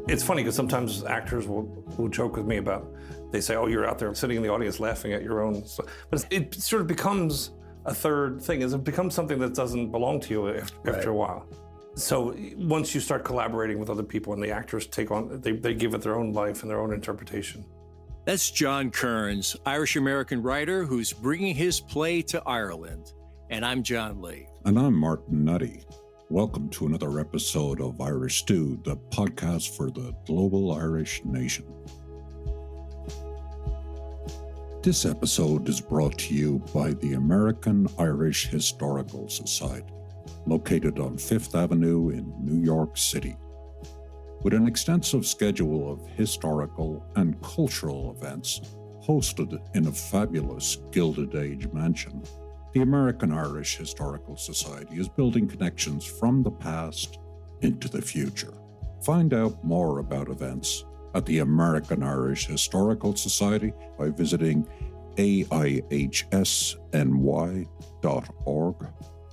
It's funny because sometimes actors will joke with me about, they say, oh, you're out there sitting in the audience laughing at your own stuff. But it sort of becomes a third thing. It becomes something that doesn't belong to you after a while. So once you start collaborating with other people and the actors take on, they give it their own life and their own interpretation. That's John Kearns, Irish-American writer who's bringing his play to Ireland. And I'm John Lee. And I'm Martin Nutty. Welcome to another episode of Irish Stew, the podcast for the global Irish nation. This episode is brought to you by the American Irish Historical Society, located on Fifth Avenue in New York City. With an extensive schedule of historical and cultural events hosted in a fabulous Gilded Age mansion, the American Irish Historical Society is building connections from the past into the future. Find out more about events at the American Irish Historical Society by visiting aihsny.org.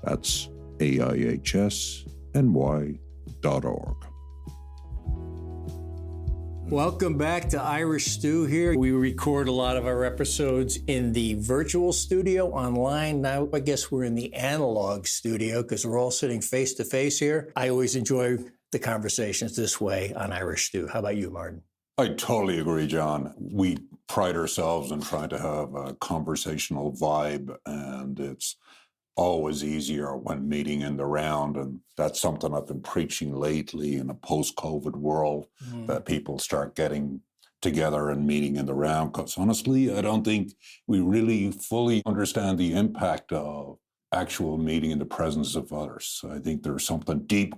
That's aihsny.org. Welcome back to Irish Stew here. We record a lot of our episodes in the virtual studio online. Now, I guess we're in the analog studio because we're all sitting face to face here. I always enjoy the conversations this way on Irish Stew. How about you, Martin? I totally agree, John. We pride ourselves in trying to have a conversational vibe, and it's always easier when meeting in the round. And that's something I've been preaching lately in a post-COVID world, that people start getting together and meeting in the round. Because honestly, I don't think we really fully understand the impact of actual meeting in the presence of others. I think there's something deep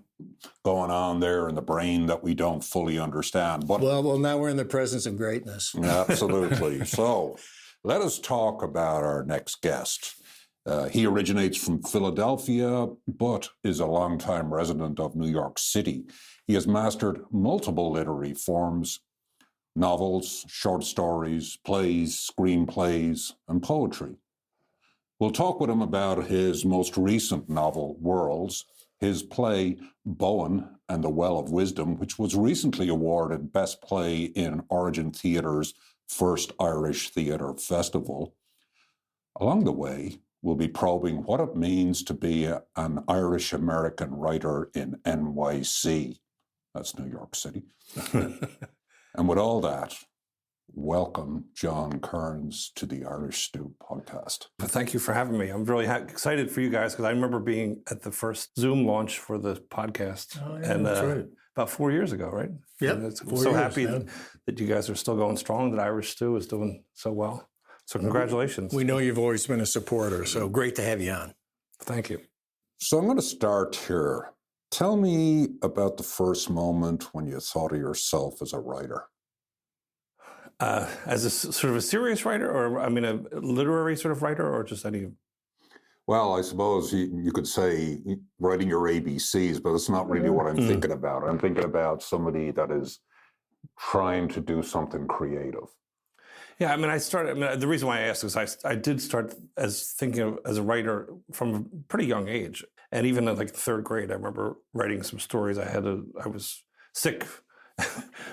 going on there in the brain that we don't fully understand. But well, now we're in the presence of greatness. Absolutely. So let us talk about our next guest. He originates from Philadelphia, but is a longtime resident of New York City. He has mastered multiple literary forms: novels, short stories, plays, screenplays, and poetry. We'll talk with him about his most recent novel, Worlds, his play, Boann and the Well of Wisdom, which was recently awarded Best Play in Origin Theatre's first Irish Theatre Festival. Along the way, we'll be probing what it means to be an Irish-American writer in NYC. That's New York City. And with all that, welcome John Kearns to the Irish Stew podcast. Thank you for having me. I'm really excited for you guys because I remember being at the first Zoom launch for the podcast. Oh, yeah, that's right. About 4 years ago, right? Yep. I'm so happy that you guys are still going strong, that Irish Stew is doing so well. So congratulations. We know you've always been a supporter, so great to have you on. Thank you. So I'm going to start here. Tell me about the first moment when you thought of yourself as a writer. As a sort of a serious writer, or a literary sort of writer, or just any? Well, I suppose you could say writing your ABCs, but it's not really what I'm thinking about. I'm thinking about somebody that is trying to do something creative. Yeah, the reason why I asked is I did start thinking as a writer from a pretty young age. And even in like third grade, I remember writing some stories. I was sick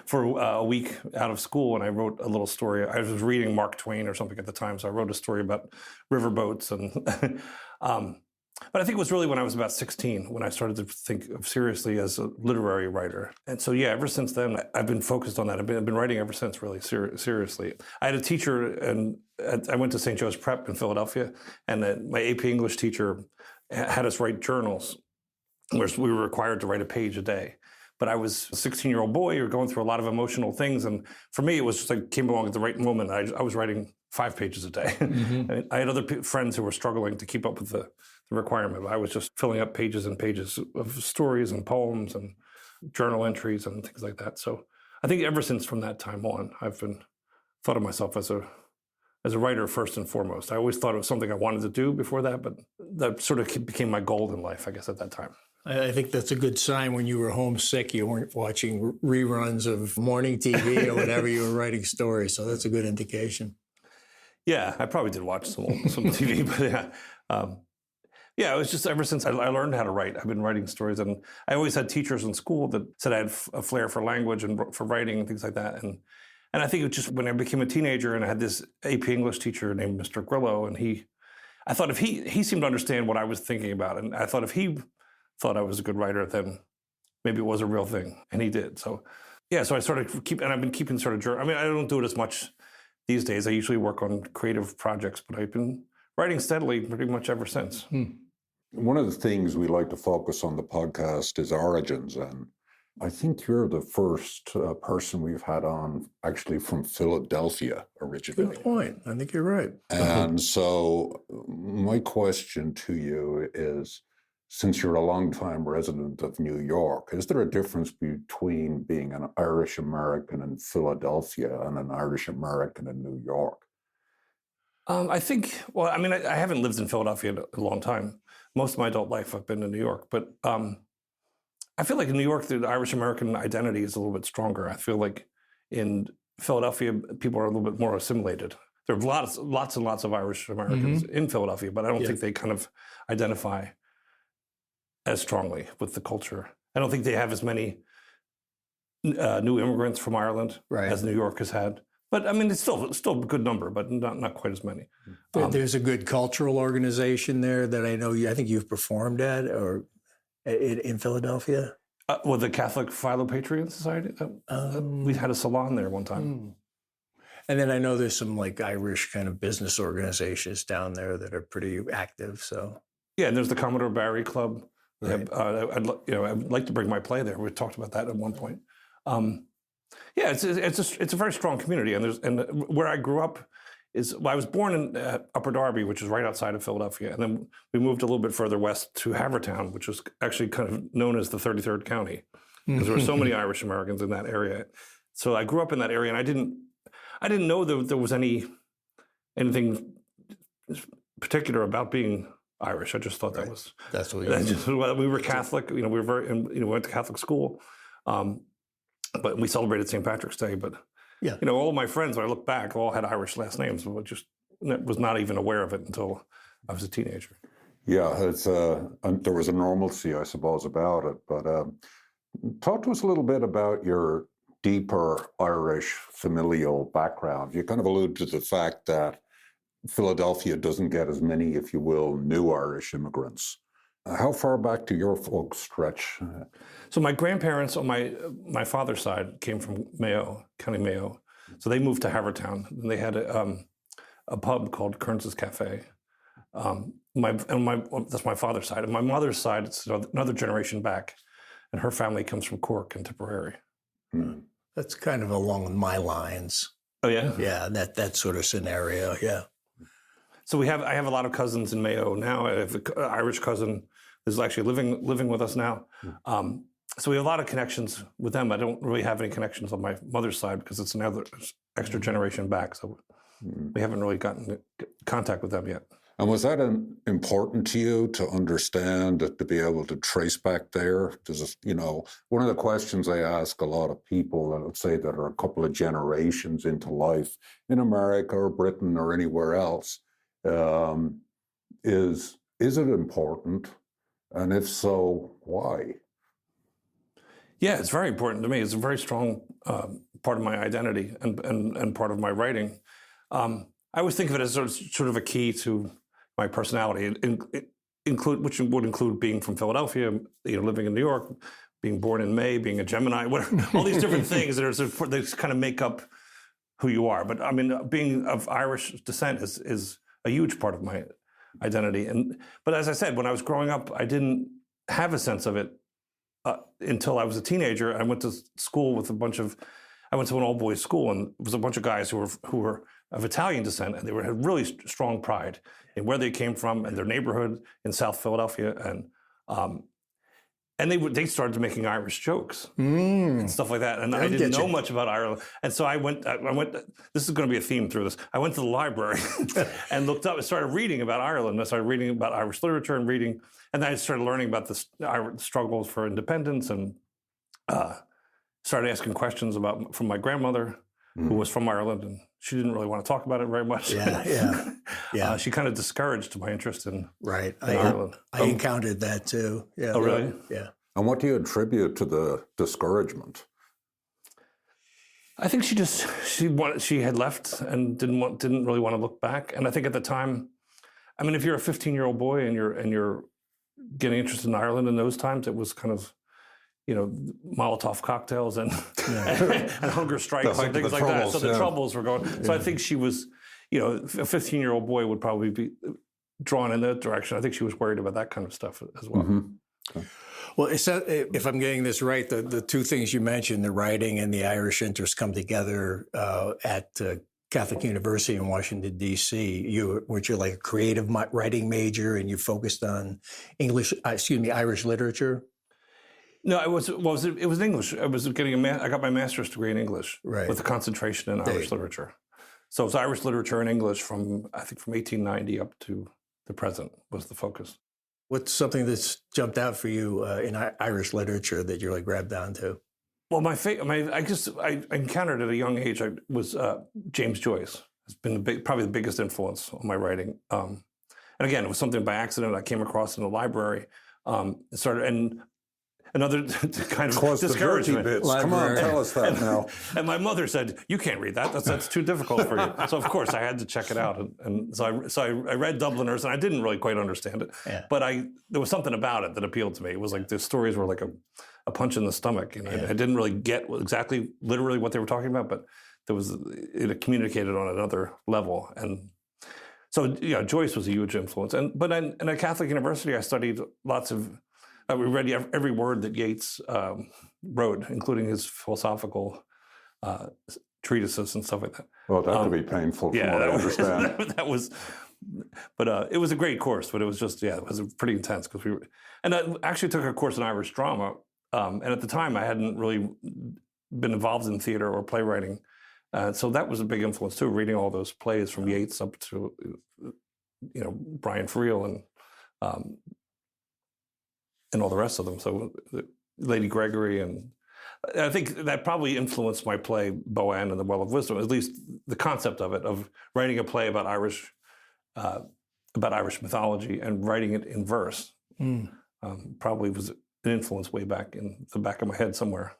for a week out of school, and I wrote a little story. I was reading Mark Twain or something at the time, so I wrote a story about river boats. And but I think it was really when I was about 16 when I started to think of seriously as a literary writer. And so, yeah, ever since then, I've been focused on that. I've been writing ever since, really seriously. I had a teacher, and I went to St. Joe's Prep in Philadelphia, and my AP English teacher had us write journals where we were required to write a page a day. But I was a 16-year-old boy, you're going through a lot of emotional things. And for me, it was just like came along at the right moment. I was writing 5 pages a day. Mm-hmm. I had other friends who were struggling to keep up with the requirement. I was just filling up pages and pages of stories and poems and journal entries and things like that. So I think ever since from that time on, I've been thought of myself as a writer first and foremost. I always thought it was something I wanted to do before that, but that sort of became my goal in life, I guess, at that time. I think that's a good sign when you were homesick. You weren't watching reruns of morning TV or whatever. You were writing stories. So that's a good indication. Yeah, I probably did watch some TV, but yeah. Yeah, it was just ever since I learned how to write, I've been writing stories. And I always had teachers in school that said I had a flair for language and for writing and things like that. And I think it was just when I became a teenager and I had this AP English teacher named Mr. Grillo, and I thought if he seemed to understand what I was thinking about. And I thought if he thought I was a good writer, then maybe it was a real thing. And he did. So, yeah, so I started and I've been keeping sort of journal. I mean, I don't do it as much these days. I usually work on creative projects, but I've been writing steadily pretty much ever since. One of the things we like to focus on the podcast is origins, and I think you're the first person we've had on actually from Philadelphia originally. Good point. I think you're right. And so my question to you is, since you're a longtime resident of New York, is there a difference between being an Irish American in Philadelphia and an Irish American in New York? I think, well, I mean, I haven't lived in Philadelphia in a long time. Most of my adult life I've been in New York, but I feel like in New York, the Irish American identity is a little bit stronger. I feel like in Philadelphia, people are a little bit more assimilated. There are lots and lots of Irish Americans in Philadelphia, but I don't think they kind of identify as strongly with the culture. I don't think they have as many new immigrants from Ireland as New York has had. But I mean, it's still a good number, but not quite as many. There's a good cultural organization there that I know I think you've performed at, or in Philadelphia. Well, the Catholic Philopatrian Society. We had a salon there one time. And then I know there's some like Irish kind of business organizations down there that are pretty active. So yeah, and there's the Commodore Barry Club. Right. I'd like to bring my play there. We talked about that at one point. Yeah, it's a very strong community, and where I grew up I was born in Upper Darby, which is right outside of Philadelphia, and then we moved a little bit further west to Havertown, which was actually kind of known as the 33rd County, because there were so many Irish Americans in that area. So I grew up in that area, and I didn't know that there was anything particular about being Irish. I just thought that's what we were Catholic. We were went to Catholic school. But we celebrated St. Patrick's Day. But all of my friends, when I look back, all had Irish last names. But just was not even aware of it until I was a teenager. Yeah, there was a normalcy, I suppose, about it. But talk to us a little bit about your deeper Irish familial background. You kind of allude to the fact that Philadelphia doesn't get as many, if you will, new Irish immigrants. How far back do your folks stretch? So my grandparents on my father's side came from Mayo, County Mayo. So they moved to Havertown, and they had a pub called Kearns's Cafe. That's my father's side. And my mother's side, it's another generation back, and her family comes from Cork and Tipperary. That's kind of along my lines. Oh yeah, yeah, that sort of scenario, yeah. So I have a lot of cousins in Mayo now. I have an Irish cousin who's actually living with us now. So we have a lot of connections with them. I don't really have any connections on my mother's side because it's another extra generation back. So we haven't really gotten contact with them yet. And was that important to you to understand, to be able to trace back there? One of the questions I ask a lot of people, let's say that are a couple of generations into life in America or Britain or anywhere else, is it important? And if so, why? Yeah, it's very important to me. It's a very strong part of my identity and part of my writing. I always think of it as sort of a key to my personality, which would include being from Philadelphia, living in New York, being born in May, being a Gemini, whatever, all these different things that kind of make up who you are. But I mean, being of Irish descent is a huge part of my identity. But as I said, when I was growing up, I didn't have a sense of it until I was a teenager. I went to school with I went to an all-boys school, and it was a bunch of guys who were of Italian descent, and they had really strong pride in where they came from and their neighborhood in South Philadelphia, and they started making Irish jokes and stuff like that. And I didn't know much about Ireland, and so I went. This is going to be a theme through this. I went to the library and looked up and started reading about Ireland. I started reading about Irish literature and then I started learning about the struggles for independence, and started asking questions from my grandmother. who was from Ireland, and she didn't really want to talk about it very much. Yeah. She kind of discouraged my interest in in Ireland. I encountered that too. Yeah. Oh, really? Yeah. And what do you attribute to the discouragement? I think she had left and didn't really want to look back. And I think at the time, I mean, if you're a 15-year-old boy and you're getting interested in Ireland in those times, it was kind of, Molotov cocktails and and hunger strikes and things like that. So the troubles were going. So I think she was, a 15-year-old boy would probably be drawn in that direction. I think she was worried about that kind of stuff as well. Mm-hmm. Okay. Well, if I'm getting this right, the two things you mentioned, the writing and the Irish interest, come together at Catholic University in Washington, D.C. Weren't you like a creative writing major and you focused on Irish literature? No, it was English. I was I got my master's degree in English with a concentration in Irish literature. So it was Irish literature and English from 1890 up to the present was the focus. What's something that's jumped out for you in Irish literature that you really grabbed onto? Well, I encountered at a young age was James Joyce. It's been probably the biggest influence on my writing. And again, it was something by accident I came across in the library. Another kind of discouragement. Come on, tell us that now. And my mother said, "You can't read that. That's too difficult for you." So of course I had to check it out, and so I read Dubliners, and I didn't really quite understand it, but there was something about it that appealed to me. It was like the stories were like a punch in the stomach, and I didn't really get literally what they were talking about, but it communicated on another level, and so Joyce was a huge influence. But in a Catholic university, I studied lots of. We read every word that Yeats wrote, including his philosophical treatises and stuff like that. Well, that would be painful from what I understand. It was a great course, but it was just, it was pretty intense because and I actually took a course in Irish drama. And at the time I hadn't really been involved in theater or playwriting. So that was a big influence too, reading all those plays from Yeats up to, Brian Friel and all the rest of them. So Lady Gregory, and I think that probably influenced my play Boann and the Well of Wisdom, at least the concept of it, of writing a play about Irish mythology and writing it in verse. Probably was an influence way back in the back of my head somewhere.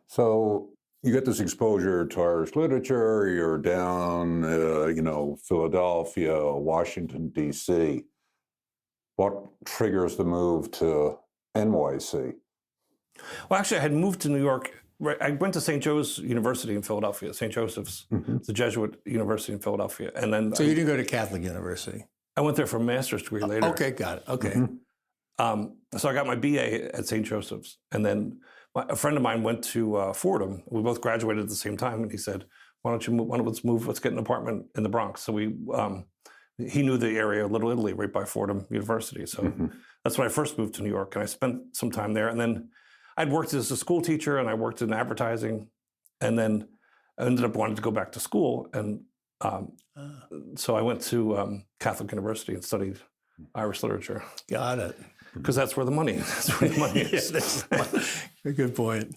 So you get this exposure to Irish literature, you're down, Philadelphia, Washington, D.C. What triggers the move to NYC? Well, actually, I had moved to New York. I went to St. Joe's University in Philadelphia, St. Joseph's, the Jesuit University in Philadelphia. And then So you didn't go to Catholic University? I went there for a master's degree later. Okay, got it. Okay. So I got my BA at St. Joseph's. And then a friend of mine went to Fordham. We both graduated at the same time. And he said, let's move, let's get an apartment in the Bronx. So he knew the area of Little Italy right by Fordham University. So that's when I first moved to New York, and I spent some time there. And then I'd worked as a school teacher, and I worked in advertising, and then I ended up wanting to go back to school. And so I went to Catholic University and studied Irish literature. Got it. Because that's where the money is. That's a good point.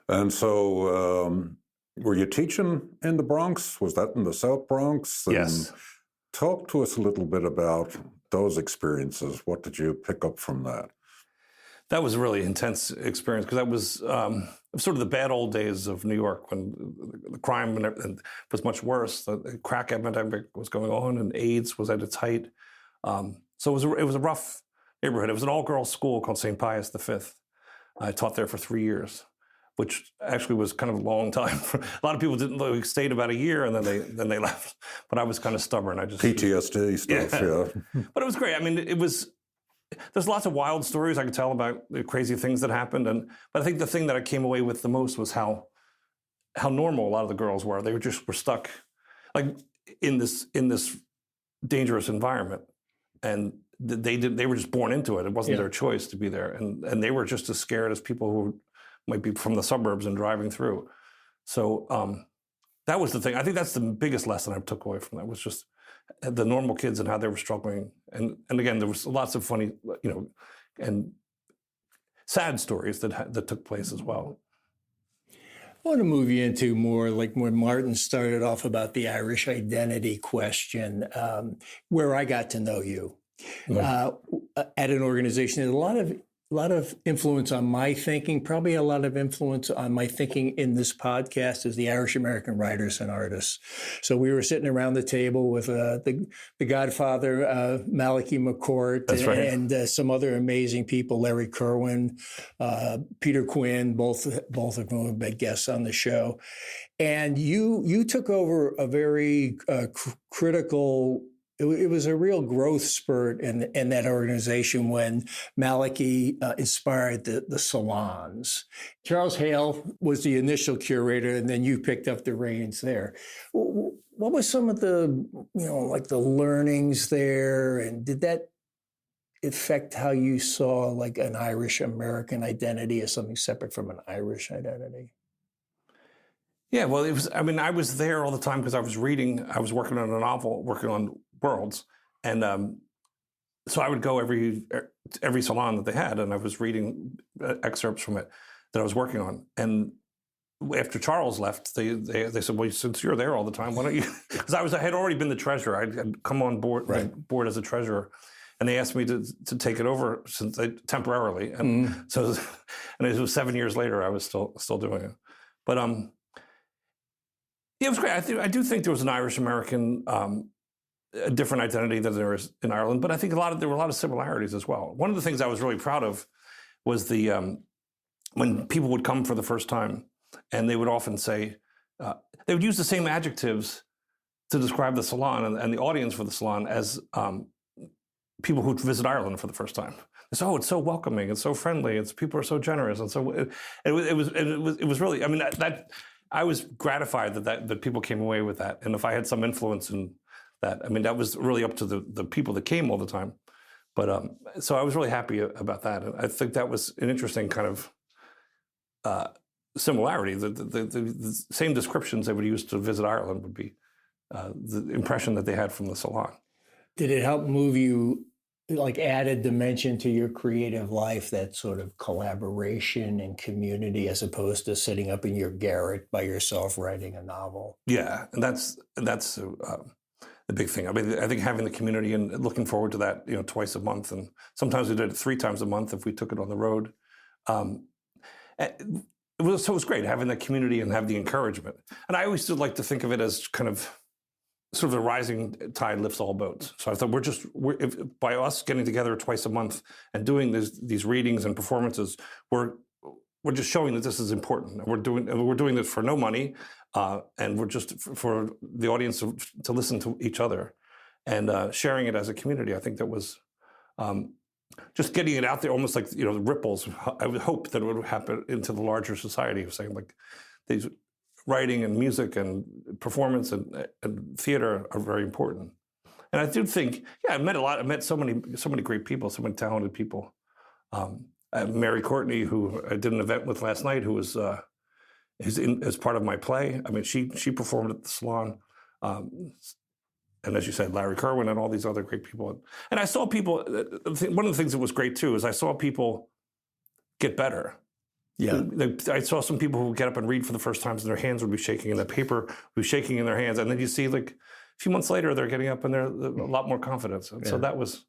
And so were you teaching in the Bronx? Was that in the South Bronx? And yes. Talk to us a little bit about those experiences. What did you pick up from that? That was a really intense experience because that was sort of the bad old days of New York when the crime was much worse. The crack epidemic was going on and AIDS was at its height. So it was a rough neighborhood. It was an all-girls school called St. Pius V. I taught there for 3 years, which actually was kind of a long time. A lot of people didn't stayed about a year and then they left. But I was kind of stubborn. I just PTSD stuff, yeah. But it was great. I mean, there's lots of wild stories I could tell about the crazy things that happened. But I think the thing that I came away with the most was how normal a lot of the girls were. They were stuck like in this dangerous environment, and they were just born into it. It wasn't their choice to be there, and they were just as scared as people who might be from the suburbs and driving through. So that was the thing. I think that's the biggest lesson I took away from that, was just the normal kids and how they were struggling. And again, there was lots of funny, and sad stories that took place as well. I want to move you into more like when Martin started off about the Irish identity question, where I got to know you at an organization. There's a lot of influence on my thinking, probably a lot of influence on my thinking in this podcast is the Irish American writers and artists. So we were sitting around the table with the Godfather, Malachi McCourt, and some other amazing people, Larry Kerwin, Peter Quinn, both of whom have been guests on the show. And you took over a very critical. It was a real growth spurt in that organization when Malachi inspired the salons. Charles Hale was the initial curator, and then you picked up the reins there. What was some of the, like the learnings there, and did that affect how you saw like an Irish American identity as something separate from an Irish identity? Yeah, well, it was. I mean, I was there all the time because I was reading. I was working on a novel, working on Worlds, and so I would go every salon that they had, and I was reading excerpts from it that I was working on. And after Charles left, they said, "Well, since you're there all the time, why don't you?" Because I had already been the treasurer. I'd come on board as a treasurer, and they asked me to take it over temporarily. And so, and it was 7 years later, I was still doing it. But yeah, it was great. I do think there was an Irish American. A different identity than there is in Ireland, but I think there were a lot of similarities as well. One of the things I was really proud of was when people would come for the first time, and they would often say they would use the same adjectives to describe the salon and the audience for the salon as people who visit Ireland for the first time. They say, "Oh, it's so welcoming, it's so friendly, people are so generous," and so it was really. I mean, that I was gratified that people came away with that, and if I had some influence in that. I mean, that was really up to the people that came all the time. But so I was really happy about that. And I think that was an interesting kind of similarity. The same descriptions they would use to visit Ireland would be the impression that they had from the salon. Did it help move you, like added dimension to your creative life, that sort of collaboration and community as opposed to sitting up in your garret by yourself writing a novel? Yeah, and that's the big thing. I mean, I think having the community and looking forward to that, twice a month, and sometimes we did it 3 times a month if we took it on the road. It was great having that community and have the encouragement. And I always did like to think of it as kind of sort of the rising tide lifts all boats. So I thought by us getting together twice a month and doing these readings and performances, we're just showing that this is important. We're doing this for no money. And we're just for the audience to listen to each other and sharing it as a community. I think that was just getting it out there, almost like the ripples. I would hope that it would happen into the larger society of saying like these writing and music and performance and theater are very important. And I do think, I met a lot. I met so many great people, so many talented people. Mary Courtney, who I did an event with last night, who was. As part of my play. I mean, she performed at the Salon. And as you said, Larry Kerwin and all these other great people. And I saw people, one of the things that was great too, is I saw people get better. Yeah. I saw some people who would get up and read for the first time and their hands would be shaking and the paper would be shaking in their hands. And then you see like a few months later, they're getting up and they're a lot more confidence. And so that was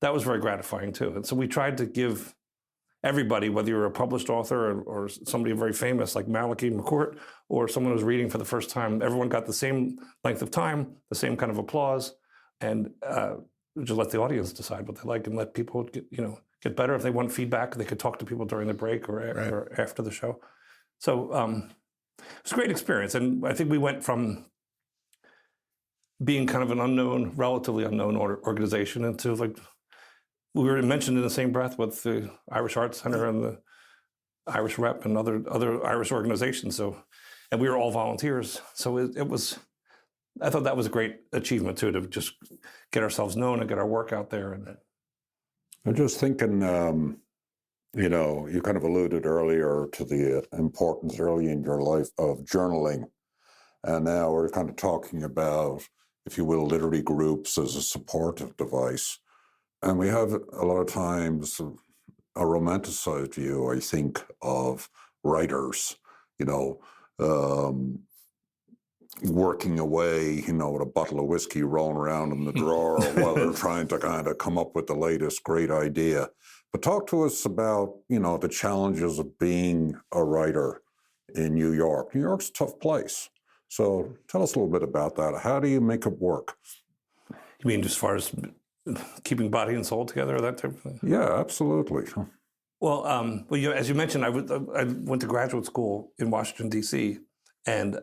very gratifying too. And so we tried to give everybody, whether you're a published author or somebody very famous like Malachi McCourt or someone who's reading for the first time, everyone got the same length of time, the same kind of applause, and just let the audience decide what they like and let people get better. If they want feedback, they could talk to people during the break or after the show. So it was a great experience. And I think we went from being kind of an relatively unknown organization into like, we were mentioned in the same breath with the Irish Arts Center and the Irish Rep and other Irish organizations. And we were all volunteers. So it was, I thought that was a great achievement too, to just get ourselves known and get our work out there. And I'm just thinking, you kind of alluded earlier to the importance early in your life of journaling. And now we're kind of talking about, if you will, literary groups as a supportive device. And we have a lot of times a romanticized view, I think, of writers. you know, working away, you know, with a bottle of whiskey rolling around in the drawer while they're trying to kind of come up with the latest great idea. But talk to us about, you know, the challenges of being a writer in New York. New York's a tough place. So tell us a little bit about that. How do you make it work? You mean as far as keeping body and soul together, that type of thing? Yeah, absolutely. Well, as you mentioned, I went to graduate school in Washington, D.C., and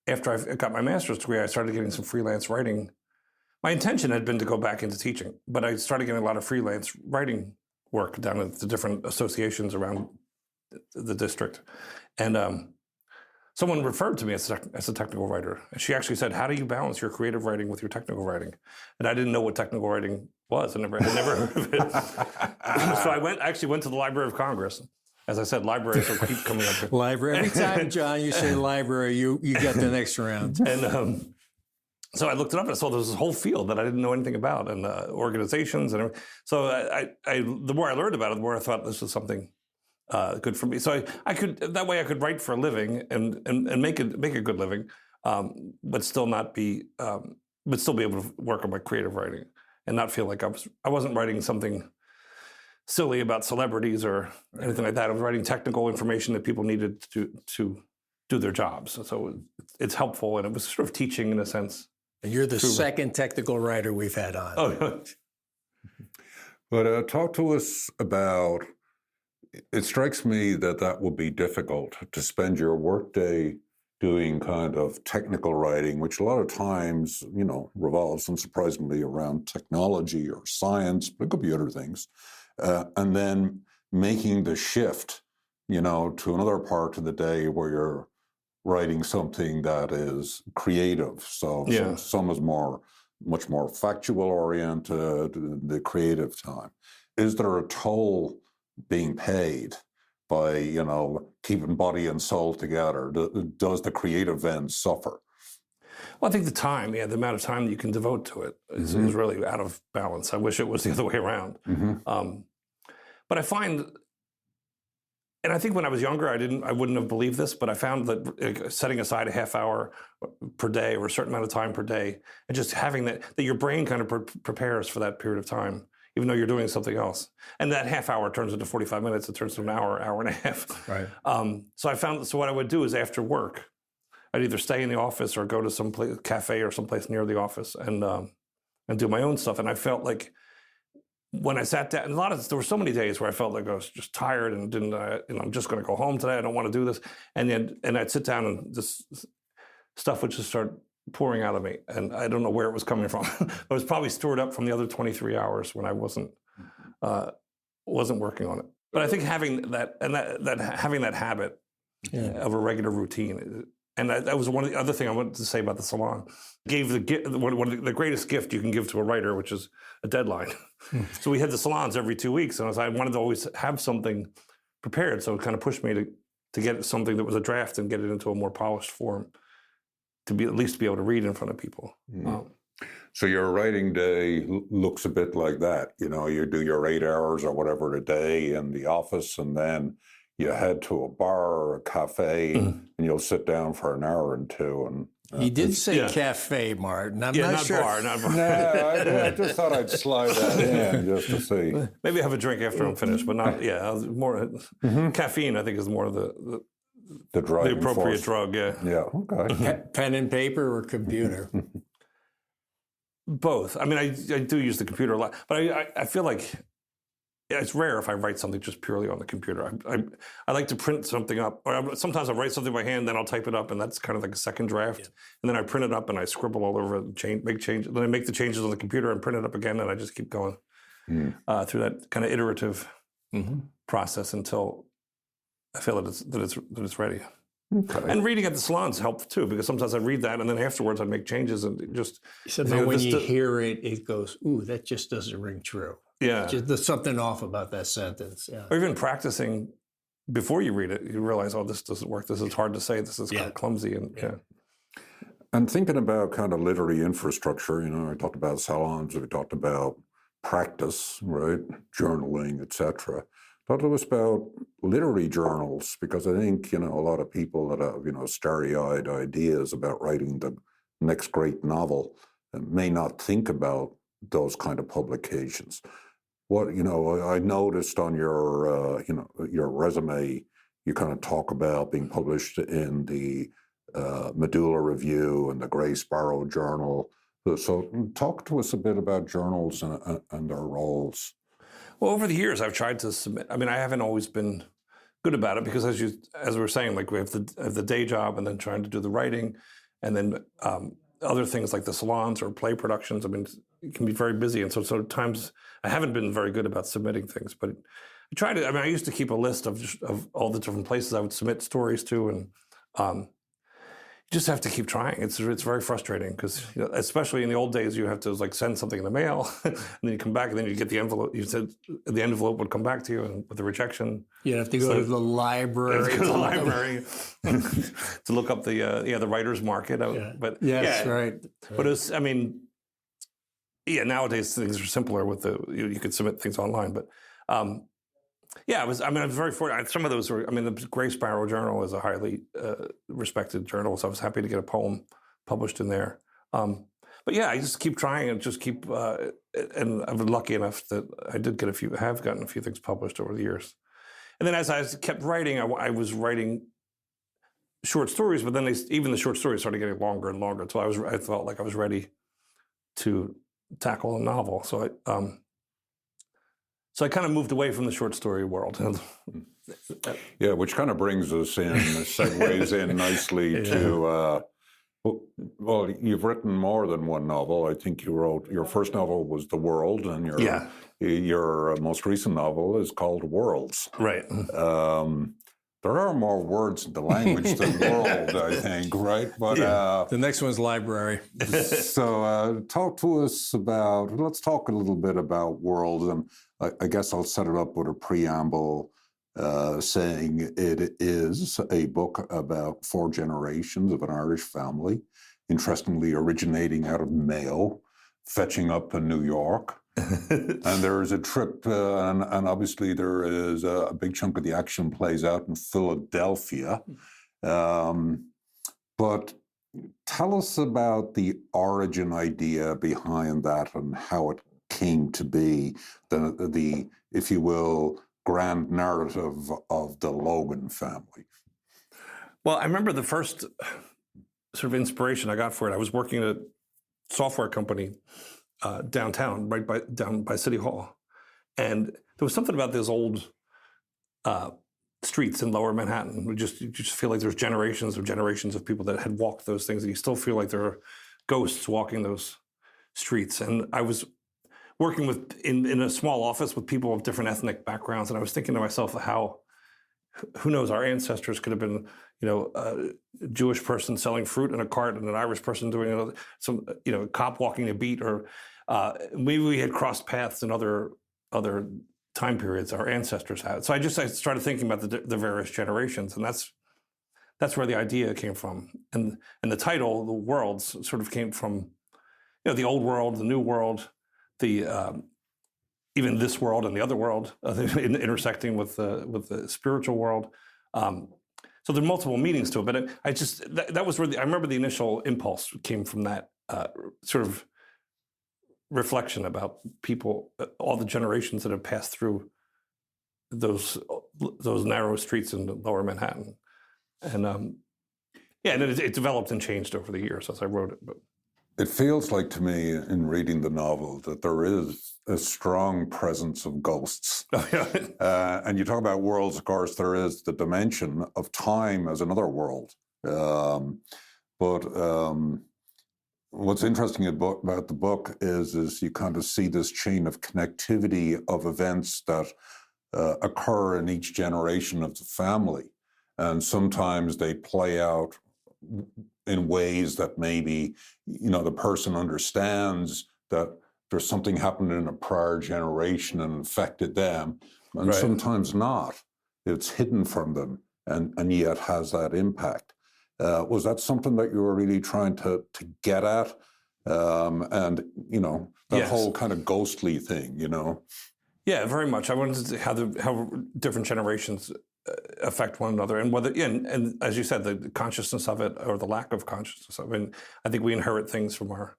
after I got my master's degree, I started getting some freelance writing. My intention had been to go back into teaching, but I started getting a lot of freelance writing work down at the different associations around the district. And someone referred to me as a technical writer. And she actually said, how do you balance your creative writing with your technical writing? And I didn't know what technical writing was. I had never heard of it. So I actually went to the Library of Congress. As I said, libraries will keep coming up here. Library. Every time, John, you say library, you get the next round. And so I looked it up and I saw there was this whole field that I didn't know anything about, and organizations and everything. So the more I learned about it, the more I thought this was something good for me. So I could write for a living and make a good living, but still be able to work on my creative writing and not feel like I wasn't writing something silly about celebrities or anything like that. I was writing technical information that people needed to do their jobs. So it's helpful, and it was sort of teaching in a sense. And you're the second technical writer we've had on. Oh, but talk to us about, it strikes me that would be difficult to spend your workday doing kind of technical writing, which a lot of times, you know, revolves unsurprisingly around technology or science, but it could be other things. And then making the shift, you know, to another part of the day where you're writing something that is creative. So some is much more factual oriented, the creative time. Is there a toll being paid by, you know, keeping body and soul together? Does the creative end suffer? Well, I think the amount of time that you can devote to it is really out of balance. I wish it was the other way around. But I find, and I think when I was younger, I wouldn't have believed this, but I found that setting aside a half hour per day or a certain amount of time per day, and just having that your brain kind of prepares for that period of time, even though you're doing something else. And that half hour turns into 45 minutes, it turns to an hour and a half. Right. So what I would do is after work, I'd either stay in the office or go to some cafe or someplace near the office and do my own stuff. And I felt like when I sat down, there were so many days where I felt like I was just tired and I'm just going to go home today. I don't want to do this. And I'd sit down and this stuff would just start pouring out of me. And I don't know where it was coming from. It was probably stored up from the other 23 hours when I wasn't working on it. But I think having that habit of a regular routine, and that was one of the other thing I wanted to say about the Salon. Gave one of the greatest gift you can give to a writer, which is a deadline. So we had the Salons every 2 weeks, and I wanted to always have something prepared. So it kind of pushed me to get something that was a draft and get it into a more polished form, to at least be able to read in front of people. So your writing day looks a bit like that. You know, you do your 8 hours or whatever a day in the office, and then you head to a bar or a cafe, and you'll sit down for an hour and two. And you did say cafe, Martin. I'm not sure. Not bar. No, I just thought I'd slide that in just to see. Maybe have a drink after I'm finished, but not. More caffeine. I think is more of the appropriate drug. Yeah. Yeah. Okay. Pen and paper or computer. Both. I mean, I do use the computer a lot, but I feel like it's rare if I write something just purely on the computer. I like to print something up, or sometimes I'll write something by hand, then I'll type it up, and that's kind of like a second draft. And then I print it up and I scribble all over it, make changes. Then I make the changes on the computer and print it up again, and I just keep going through that kind of iterative process until I feel that it's ready. Okay. And reading at the salons helped too, because sometimes I read that and then afterwards I make changes and it just. So when you hear it, it goes, "Ooh, that just doesn't ring true." Yeah, there's something off about that sentence. Yeah. Or even practicing before you read it, you realize, "Oh, this doesn't work. This is hard to say. This is kind of clumsy." And And thinking about kind of literary infrastructure, you know, I talked about salons, we talked about practice, right, journaling, etc. Talk to us about literary journals, because I think, a lot of people that have, starry-eyed ideas about writing the next great novel may not think about those kind of publications. What, I noticed on your, your resume, you kind of talk about being published in the Medulla Review and the Grey Sparrow Journal. So talk to us a bit about journals and their roles. Well, over the years, I've tried to submit. I mean, I haven't always been good about it because, as we were saying, like we have the day job and then trying to do the writing, and then other things like the salons or play productions. I mean, it can be very busy, and so times I haven't been very good about submitting things. But I try to. I mean, I used to keep a list of all the different places I would submit stories to, and you just have to keep trying. It's very frustrating because, especially in the old days, you have to like send something in the mail, and then you come back, and then you get the envelope. You said the envelope would come back to you, and with the rejection, you have to go to the library. To look up the writer's market. But yes, right. But it was, I mean, nowadays things are simpler with you could submit things online, but. I was very fortunate. Some of those were, the Grey Sparrow Journal is a highly respected journal, so I was happy to get a poem published in there. I just keep trying and just keep, and I've been lucky enough that I have gotten a few things published over the years. And then as I kept writing, I was writing short stories, but then even the short stories started getting longer and longer until I felt like I was ready to tackle a novel. So I kind of moved away from the short story world. Yeah, which kind of brings us in, segues in nicely to, well, you've written more than one novel. I think you wrote, your first novel was The World, and your most recent novel is called Worlds. Right. There are more words in the language than world, I think, right? But the next one's library. So let's talk a little bit about Worlds. And I guess I'll set it up with a preamble saying it is a book about 4 generations of an Irish family, interestingly originating out of Mayo, fetching up in New York. And there is a trip, and obviously there is a big chunk of the action plays out in Philadelphia. But tell us about the origin idea behind that and how it came to be, the if you will, grand narrative of the Logan family. Well, I remember the first sort of inspiration I got for it. I was working at a software company downtown, down by City Hall. And there was something about those old streets in Lower Manhattan. You just feel like there's generations of people that had walked those things, and you still feel like there are ghosts walking those streets. And I was working in a small office with people of different ethnic backgrounds, and I was thinking to myself who knows, our ancestors could have been, a Jewish person selling fruit in a cart and an Irish person doing some, a cop walking a beat, or maybe we had crossed paths in other time periods our ancestors had. So I started thinking about the various generations, and that's where the idea came from. And the title, The Worlds, sort of came from, the old world, the new world, even this world and the other world, intersecting with the spiritual world. So there are multiple meanings to it, but that was where I remember the initial impulse came from, that sort of reflection about people, all the generations that have passed through those narrow streets in Lower Manhattan. And and it developed and changed over the years as I wrote it. But it feels like to me, in reading the novel, that there is a strong presence of ghosts. And you talk about worlds, of course, there is the dimension of time as another world. But what's interesting about the book is you kind of see this chain of connectivity of events that occur in each generation of the family. And sometimes they play out in ways that maybe, the person understands that there's something happened in a prior generation and affected them, and sometimes not. It's hidden from them and yet has that impact. Was that something that you were really trying to get at? And, that Yes. whole kind of ghostly thing, Yeah, very much. I wanted to see how different generations affect one another, and whether, and as you said, the consciousness of it or the lack of consciousness of it. And I think we inherit things from our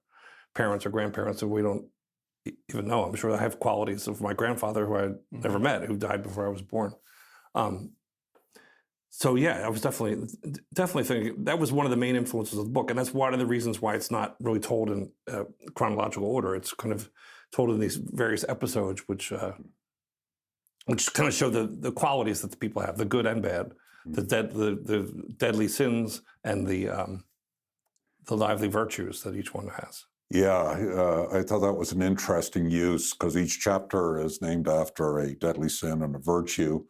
parents or grandparents that we don't even know. I'm sure I have qualities of my grandfather who I never met, who died before I was born. So yeah, I was definitely thinking that was one of the main influences of the book, and that's one of the reasons why it's not really told in chronological order. It's kind of told in these various episodes, which kind of show the qualities that the people have, the good and bad, the deadly sins and the lively virtues that each one has. Yeah, I thought that was an interesting use because each chapter is named after a deadly sin and a virtue.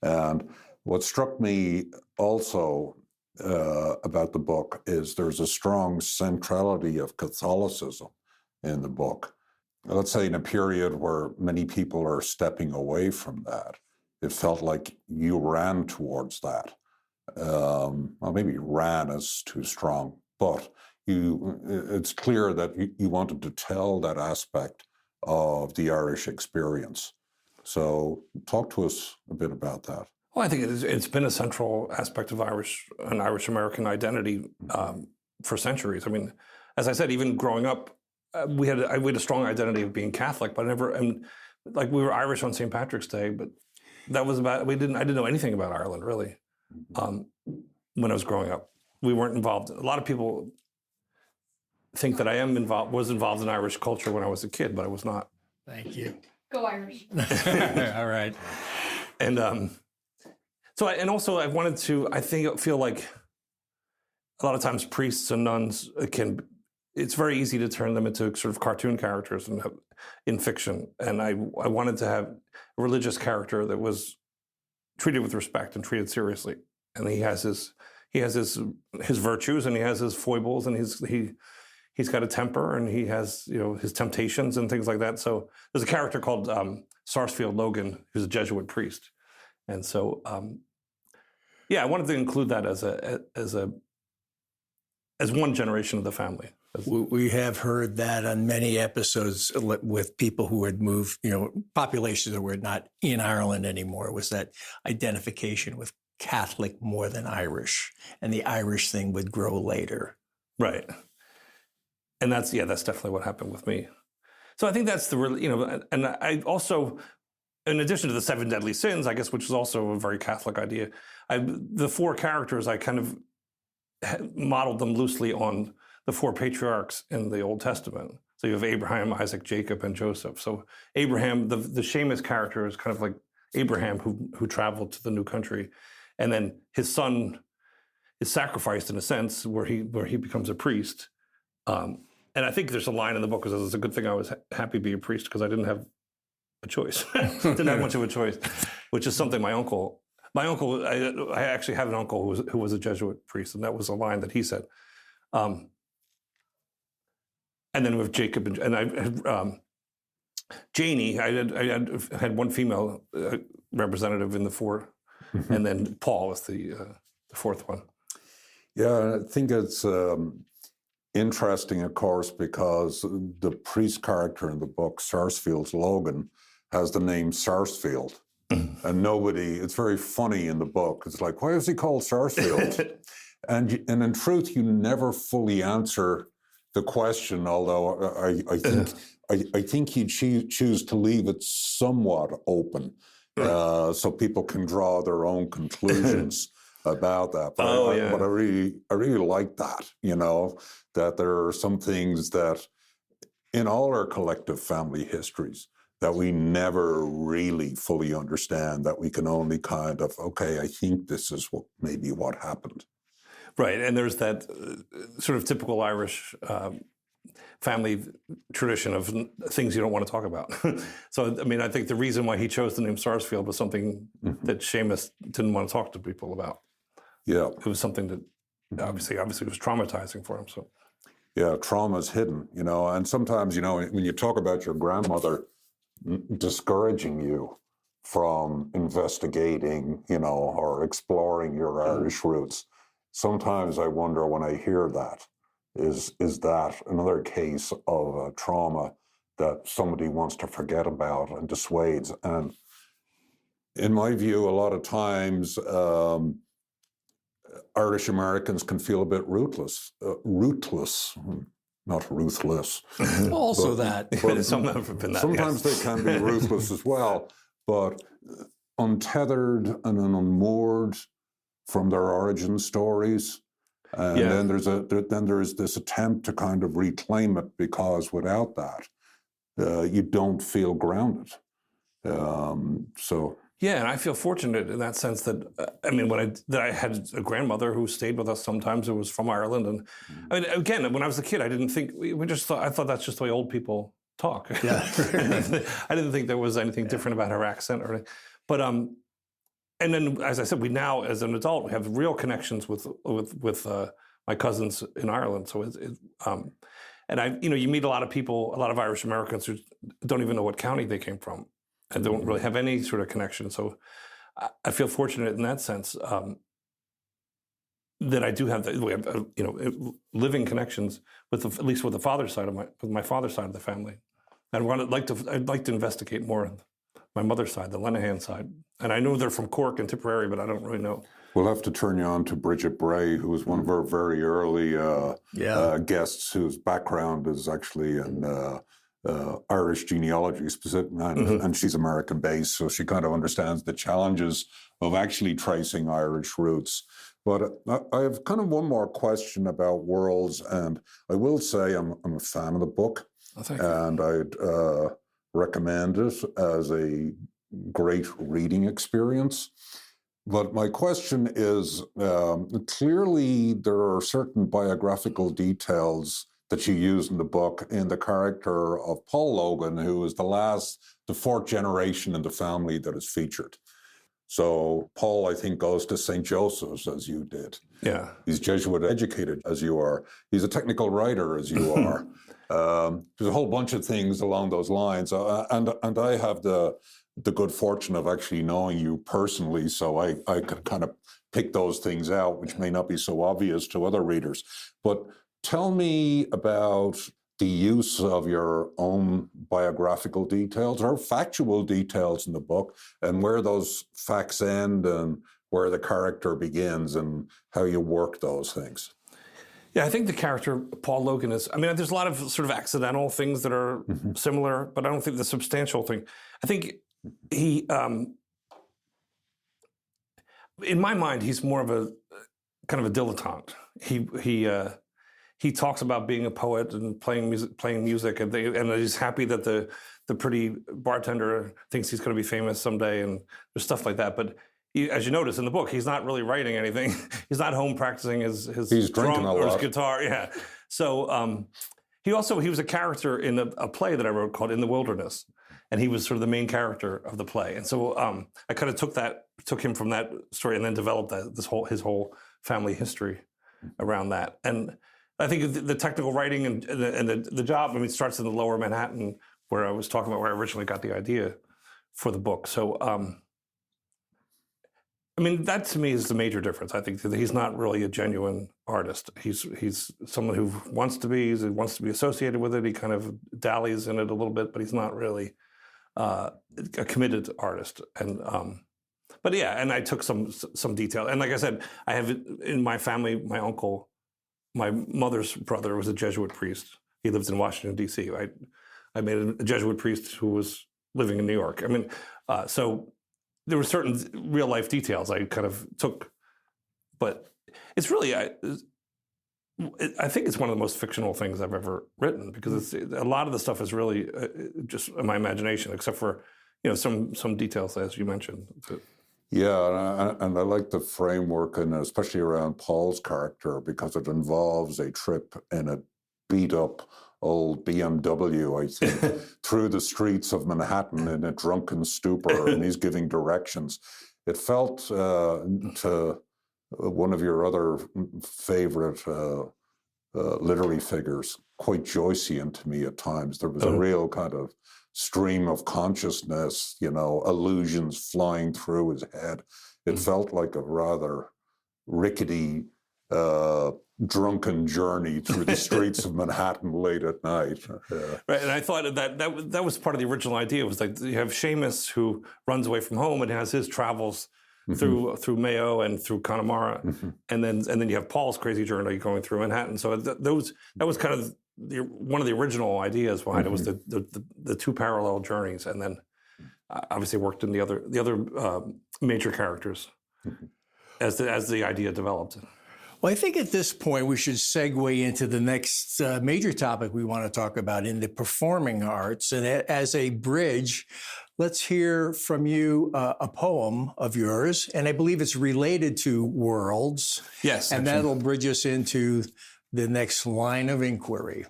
And what struck me also about the book is there's a strong centrality of Catholicism in the book. Let's say in a period where many people are stepping away from that, it felt like you ran towards that. Well, maybe ran is too strong, but it's clear that you wanted to tell that aspect of the Irish experience. So talk to us a bit about that. Well, I think it's been a central aspect of an Irish-American identity for centuries. I mean, as I said, even growing up, we had a strong identity of being Catholic, but we were Irish on St. Patrick's Day, but that was about, I didn't know anything about Ireland, really, when I was growing up. We weren't involved. A lot of people think that I was involved in Irish culture when I was a kid, but I was not. Thank you. Go Irish. All right. And also I wanted to, feel like a lot of times priests and nuns it's very easy to turn them into sort of cartoon characters in fiction. And I wanted to have a religious character that was treated with respect and treated seriously. And he has his virtues and he has his foibles and he's got a temper and he has, his temptations and things like that. So there's a character called Sarsfield Logan, who's a Jesuit priest. And so, I wanted to include that as one generation of the family. We have heard that on many episodes with people who had moved, populations that were not in Ireland anymore, was that identification with Catholic more than Irish, and the Irish thing would grow later. Right. And that's definitely what happened with me. So I think that's and I also, in addition to the 7 deadly sins, I guess, which is also a very Catholic idea, the 4 characters, I kind of modeled them loosely on the 4 patriarchs in the Old Testament. So you have Abraham, Isaac, Jacob, and Joseph. So Abraham, the Seamus character is kind of like Abraham who traveled to the new country. And then his son is sacrificed in a sense where he becomes a priest. And I think there's a line in the book that says it's a good thing I was happy to be a priest because I didn't have a choice. Didn't have much of a choice, which is something my uncle, I actually had an uncle who was a Jesuit priest, and that was a line that he said. And then with Jacob and I had Janie, I had one female representative in the 4, and then Paul was the 4th one. Yeah, I think it's interesting, of course, because the priest character in the book, Sarsfield Logan, has the name Sarsfield. And it's very funny in the book. It's like, why is he called Sarsfield? and in truth, you never fully answer the question, although I think you choose to leave it somewhat open so people can draw their own conclusions about that. But I really like that, that there are some things that in all our collective family histories that we never really fully understand, that we can only kind of, okay, I think this is what happened. Right, and there's that sort of typical Irish family tradition of things you don't want to talk about. So, I mean, I think the reason why he chose the name Sarsfield was something that Seamus didn't want to talk to people about. Yeah. It was something that obviously was traumatizing for him. So, yeah, trauma's hidden, and sometimes, when you talk about your grandmother discouraging you from investigating, or exploring your Irish roots, sometimes I wonder when I hear that, is that another case of trauma that somebody wants to forget about and dissuades. And in my view, a lot of times, Irish Americans can feel a bit rootless, not ruthless. Also that. Sometimes they can be ruthless as well, but untethered and unmoored from their origin stories. And then there's this attempt to kind of reclaim it, because without that, you don't feel grounded. Yeah, and I feel fortunate in that sense that I had a grandmother who stayed with us sometimes who was from Ireland, and I mean, again, when I was a kid, I didn't think I thought that's just the way old people talk. Yeah, I didn't think there was anything different about her accent or anything. But and then, as I said, we now, as an adult, we have real connections with my cousins in Ireland. So and you meet a lot of people, a lot of Irish Americans who don't even know what county they came from, and don't really have any sort of connection. So I feel fortunate in that sense that I do have living connections with at least with the father's side of my father's side of the family. I'd like to investigate more my mother's side, the Lenahan side, and I know they're from Cork and Tipperary, but I don't really know. We'll have to turn you on to Bridget Bray, who was one of our very early guests, whose background is actually in Irish genealogy, specific, and she's American-based, so she kind of understands the challenges of actually tracing Irish roots. But I have kind of one more question about worlds, and I will say I'm a fan of the book, and I'd recommend it as a great reading experience. But my question is, clearly there are certain biographical details that you use in the book in the character of Paul Logan, who is the fourth generation in the family that is featured. So Paul, I think, goes to St. Joseph's, as you did. Yeah. He's Jesuit educated, as you are. He's a technical writer, as you are. There's a whole bunch of things along those lines. And I have the good fortune of actually knowing you personally, so I could kind of pick those things out, which may not be so obvious to other readers. But tell me about the use of your own biographical details or factual details in the book, and where those facts end and where the character begins, and how you work those things. Yeah, I think the character Paul Logan is, there's a lot of sort of accidental things that are similar, but I don't think the substantial thing. I think he, in my mind, he's more of a kind of a dilettante. He talks about being a poet and playing music, and he's happy that the pretty bartender thinks he's going to be famous someday, and there's stuff like that. But as you notice in the book, he's not really writing anything. He's not home practicing his drum or his guitar. Yeah. So he was a character in a play that I wrote called In the Wilderness, and he was sort of the main character of the play. And so I kind of took him from that story, and then developed his whole family history around that. And I think the technical writing and the job, starts in the lower Manhattan, where I was talking about where I originally got the idea for the book. So, that to me is the major difference. I think that he's not really a genuine artist. He's someone who wants to be associated with it. He kind of dallies in it a little bit, but he's not really a committed artist. And but yeah, and I took some detail. And like I said, I have in my family, my uncle, my mother's brother was a Jesuit priest. He lived in Washington, D.C. I made a Jesuit priest who was living in New York. So there were certain real life details I kind of took, but it's really, I think it's one of the most fictional things I've ever written, because a lot of the stuff is really just my imagination, except for some details as you mentioned. Yeah, and I like the framework, and especially around Paul's character, because it involves a trip in a beat-up old BMW, I think, through the streets of Manhattan in a drunken stupor, and he's giving directions. It felt to one of your other favorite literary figures quite Joycean to me at times. There was a real kind of stream of consciousness, allusions flying through his head. It felt like a rather rickety drunken journey through the streets of Manhattan late at night. Right, and I thought that was part of the original idea. It was like you have Seamus who runs away from home and has his travels through Mayo and through Connemara, and then you have Paul's crazy journey going through Manhattan. So that was kind of one of the original ideas behind it was the two parallel journeys, and then obviously worked in the other major characters as the idea developed. Well, I think at this point we should segue into the next major topic we want to talk about in the performing arts. And as a bridge, let's hear from you a poem of yours. And I believe it's related to worlds. Yes. And that'll bridge us into the next line of inquiry.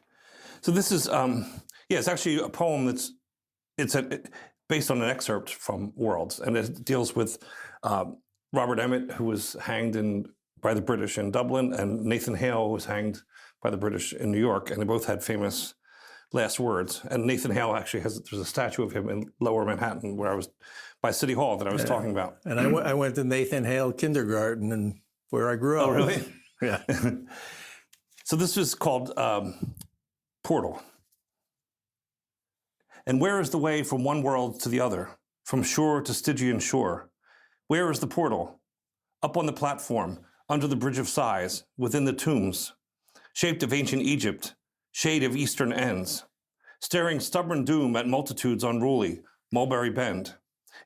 So this is, it's actually a poem it's based on an excerpt from Worlds. And it deals with Robert Emmet, who was hanged by the British in Dublin, and Nathan Hale was hanged by the British in New York, and they both had famous last words. And Nathan Hale actually there's a statue of him in Lower Manhattan, where I was by City Hall that I was talking about. And I went to Nathan Hale Kindergarten, and where I grew up. Oh, really? Yeah. So this is called Portal. And where is the way from one world to the other, from shore to Stygian shore? Where is the portal? Up on the platform, under the Bridge of Sighs, within the tombs, shaped of ancient Egypt, shade of eastern ends, staring stubborn doom at multitudes unruly, Mulberry Bend,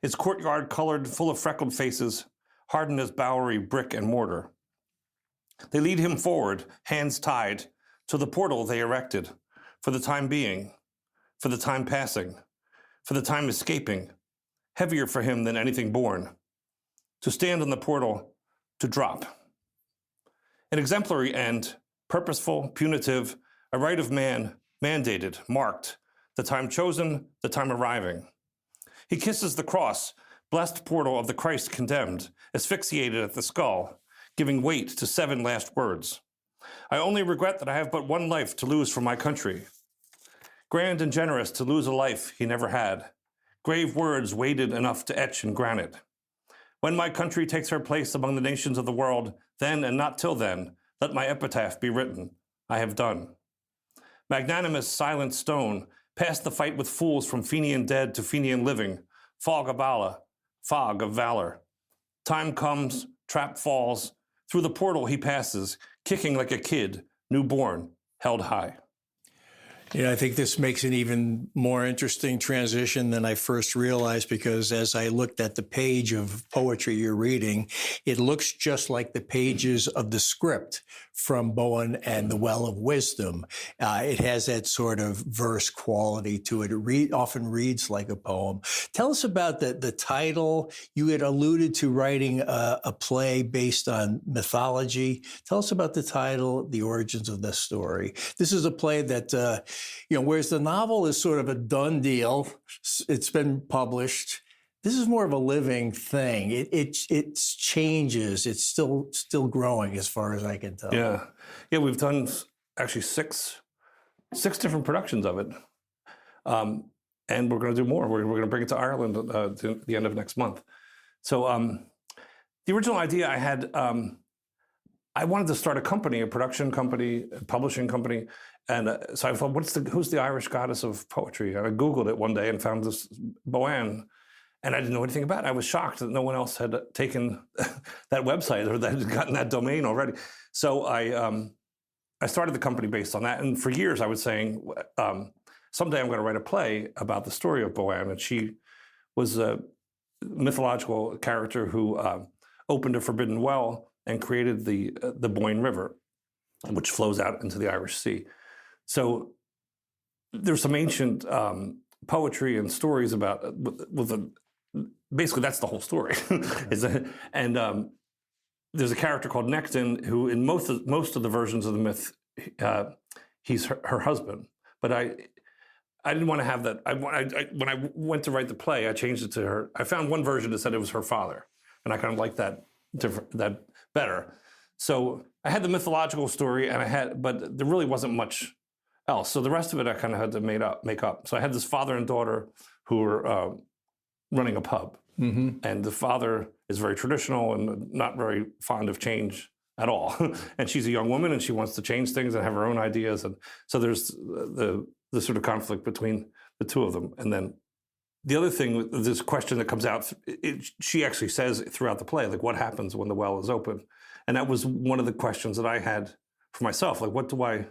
its courtyard colored full of freckled faces, hardened as Bowery brick and mortar. They lead him forward, hands tied, to the portal they erected, for the time being, for the time passing, for the time escaping, heavier for him than anything born, to stand on the portal, to drop. An exemplary end, purposeful, punitive, a right of man, mandated, marked, the time chosen, the time arriving. He kisses the cross, blessed portal of the Christ condemned, asphyxiated at the skull, giving weight to 7 last words. I only regret that I have but one life to lose for my country. Grand and generous to lose a life he never had. Grave words weighted enough to etch in granite. When my country takes her place among the nations of the world, then and not till then, let my epitaph be written. I have done. Magnanimous silent stone, past the fight with fools from Fenian dead to Fenian living, fog of valor. Time comes, trap falls, through the portal he passes, kicking like a kid, newborn, held high. Yeah, I think this makes an even more interesting transition than I first realized, because as I looked at the page of poetry you're reading, it looks just like the pages of the script from Boann and The Well of Wisdom. It has that sort of verse quality to it. It often reads like a poem. Tell us about the title. You had alluded to writing a play based on mythology. Tell us about the title, the origins of the story. This is a play that whereas the novel is sort of a done deal, it's been published. This is more of a living thing. It changes. It's still growing, as far as I can tell. Yeah. We've done actually six different productions of it, and we're going to do more. We're going to bring it to Ireland to the end of next month. So the original idea I had, I wanted to start a company, a production company, a publishing company. And so I thought, who's the Irish goddess of poetry? And I Googled it one day and found this Boann, and I didn't know anything about it. I was shocked that no one else had taken that website or that had gotten that domain already. So I started the company based on that. And for years I was saying, someday I'm going to write a play about the story of Boann. And she was a mythological character who opened a forbidden well and created the Boyne River, which flows out into the Irish Sea. So there's some ancient poetry and stories about basically that's the whole story. And there's a character called Necton who, in most of the versions of the myth, he's her husband. But I didn't want to have that. When I went to write the play, I changed it to her. I found one version that said it was her father, and I kind of liked that better. So I had the mythological story, but there really wasn't much else. So the rest of it I kind of had to make up. So I had this father and daughter who were running a pub, and the father is very traditional and not very fond of change, at all. And she's a young woman and she wants to change things and have her own ideas. And so there's the sort of conflict between the two of them. And then the other thing, this question that comes out, she actually says throughout the play, like, what happens when the well is open? And that was one of the questions that I had for myself. Like, what do I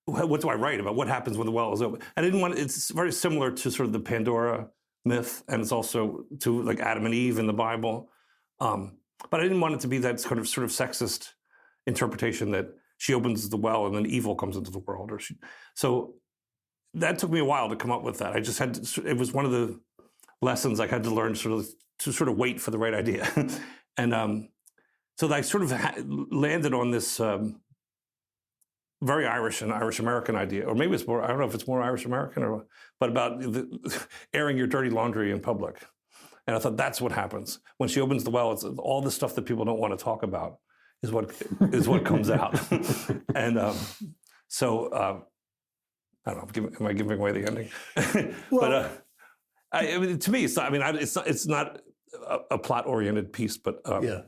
write about? What happens when the well is open? I didn't want, it's very similar to sort of the Pandora myth, and it's also to like Adam and Eve in the Bible. But I didn't want it to be that sort of sexist interpretation that she opens the well and then evil comes into the world. So that took me a while to come up with that. I just had to, it was one of the lessons I had to learn to wait for the right idea. And so I sort of landed on this very Irish and Irish-American idea, or maybe it's more, I don't know if it's more Irish-American, but about airing your dirty laundry in public. And I thought that's what happens. When she opens the well, it's all the stuff that people don't want to talk about is what comes out. And so I don't know, am I giving away the ending? Well, but I mean, to me, it's not, I mean, it's not a plot-oriented piece, but yeah.